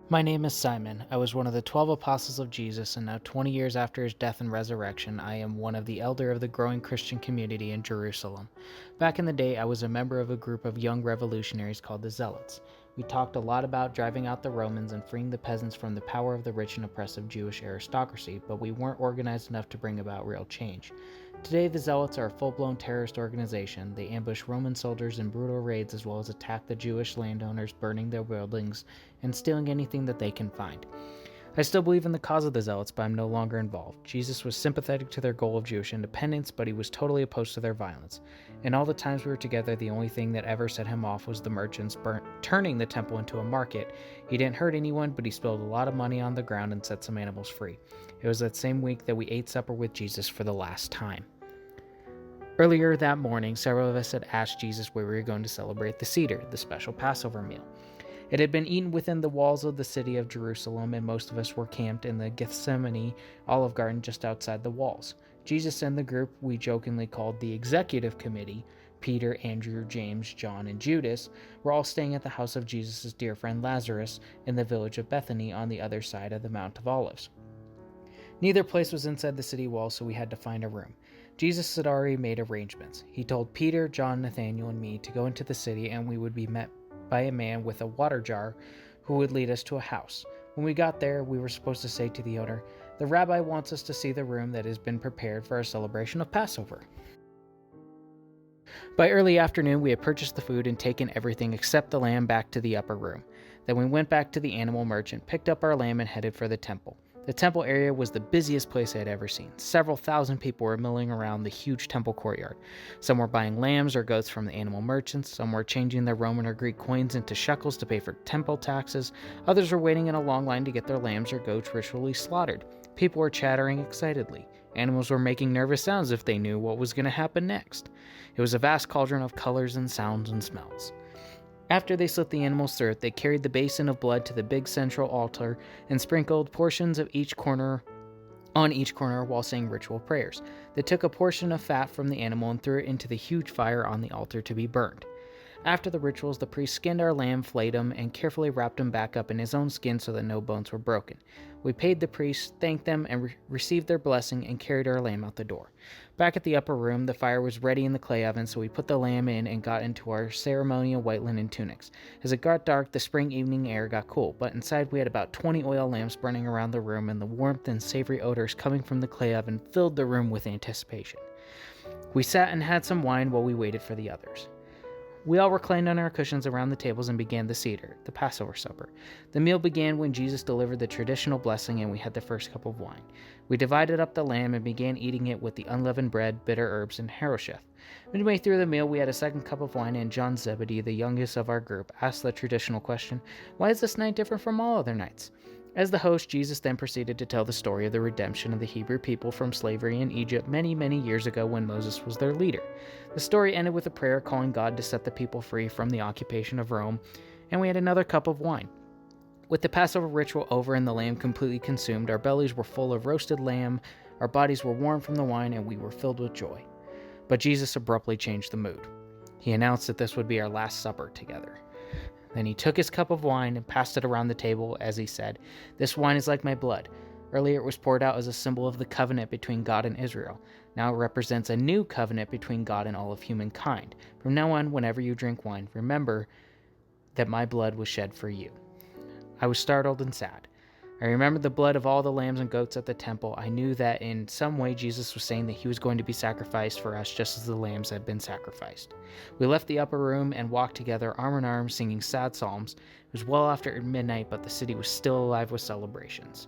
My name is Simon. I was one of the 12 apostles of Jesus, and now 20 years after his death and resurrection, I am one of the elder of the growing Christian community in Jerusalem. Back in the day, I was a member of a group of young revolutionaries called the Zealots. We talked a lot about driving out the Romans and freeing the peasants from the power of the rich and oppressive Jewish aristocracy, but we weren't organized enough to bring about real change. Today, the Zealots are a full-blown terrorist organization. They ambush Roman soldiers in brutal raids as well as attack the Jewish landowners, burning their buildings and stealing anything that they can find. I still believe in the cause of the Zealots, but I'm no longer involved. Jesus was sympathetic to their goal of Jewish independence, but he was totally opposed to their violence. In all the times we were together, the only thing that ever set him off was the merchants turning the temple into a market. He didn't hurt anyone, but he spilled a lot of money on the ground and set some animals free. It was that same week that we ate supper with Jesus for the last time. Earlier that morning, several of us had asked Jesus where we were going to celebrate the Seder, the special Passover meal. It had been eaten within the walls of the city of Jerusalem, and most of us were camped in the Gethsemane Olive Garden just outside the walls. Jesus and the group we jokingly called the Executive Committee, Peter, Andrew, James, John, and Judas, were all staying at the house of Jesus' dear friend Lazarus in the village of Bethany on the other side of the Mount of Olives. Neither place was inside the city walls, so we had to find a room. Jesus had already made arrangements. He told Peter, John, Nathanael, and me to go into the city, and we would be met by a man with a water jar who would lead us to a house. When we got there, we were supposed to say to the owner, "The rabbi wants us to see the room that has been prepared for our celebration of Passover." By early afternoon, we had purchased the food and taken everything except the lamb back to the upper room. Then we went back to the animal merchant, picked up our lamb, and headed for the temple. The temple area was the busiest place I had ever seen. Several thousand people were milling around the huge temple courtyard. Some were buying lambs or goats from the animal merchants. Some were changing their Roman or Greek coins into shekels to pay for temple taxes. Others were waiting in a long line to get their lambs or goats ritually slaughtered. People were chattering excitedly. Animals were making nervous sounds if they knew what was going to happen next. It was a vast cauldron of colors and sounds and smells. After they slit the animal's throat, they carried the basin of blood to the big central altar and sprinkled portions of each corner while saying ritual prayers. They took a portion of fat from the animal and threw it into the huge fire on the altar to be burned. After the rituals, the priest skinned our lamb, flayed him, and carefully wrapped him back up in his own skin so that no bones were broken. We paid the priests, thanked them, and received their blessing and carried our lamb out the door. Back at the upper room, the fire was ready in the clay oven, so we put the lamb in and got into our ceremonial white linen tunics. As it got dark, the spring evening air got cool, but inside we had about 20 oil lamps burning around the room, and the warmth and savory odors coming from the clay oven filled the room with anticipation. We sat and had some wine while we waited for the others. We all reclined on our cushions around the tables and began the Seder, the Passover supper. The meal began when Jesus delivered the traditional blessing and we had the first cup of wine. We divided up the lamb and began eating it with the unleavened bread, bitter herbs, and harosheth. Midway through the meal, we had a second cup of wine, and John Zebedee, the youngest of our group, asked the traditional question, "Why is this night different from all other nights?" As the host, Jesus then proceeded to tell the story of the redemption of the Hebrew people from slavery in Egypt many, many years ago when Moses was their leader. The story ended with a prayer calling God to set the people free from the occupation of Rome, and we had another cup of wine. With the Passover ritual over and the lamb completely consumed, our bellies were full of roasted lamb, our bodies were warm from the wine, and we were filled with joy. But Jesus abruptly changed the mood. He announced that this would be our last supper together. Then he took his cup of wine and passed it around the table as he said, "This wine is like my blood. Earlier it was poured out as a symbol of the covenant between God and Israel. Now it represents a new covenant between God and all of humankind. From now on, whenever you drink wine, remember that my blood was shed for you." I was startled and sad. I remembered the blood of all the lambs and goats at the temple. I knew that in some way Jesus was saying that he was going to be sacrificed for us just as the lambs had been sacrificed. We left the upper room and walked together arm in arm singing sad psalms. It was well after midnight, but the city was still alive with celebrations.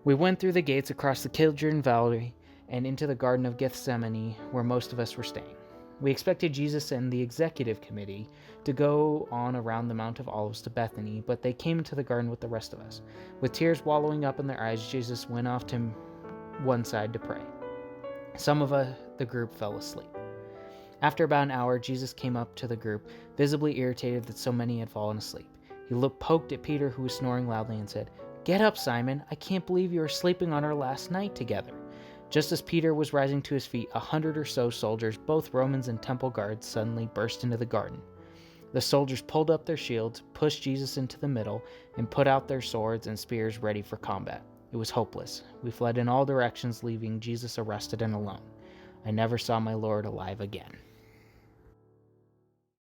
We went through the gates across the Kidron Valley and into the Garden of Gethsemane where most of us were staying. We expected Jesus and the executive committee to go on around the Mount of Olives to Bethany, but they came into the garden with the rest of us. With tears wallowing up in their eyes, Jesus went off to one side to pray. Some of the group fell asleep. After about an hour, Jesus came up to the group, visibly irritated that so many had fallen asleep. He poked at Peter, who was snoring loudly, and said, "Get up, Simon. I can't believe you are sleeping on our last night together." Just as Peter was rising to his feet, 100 or so soldiers, both Romans and temple guards, suddenly burst into the garden. The soldiers pulled up their shields, pushed Jesus into the middle, and put out their swords and spears ready for combat. It was hopeless. We fled in all directions, leaving Jesus arrested and alone. I never saw my Lord alive again.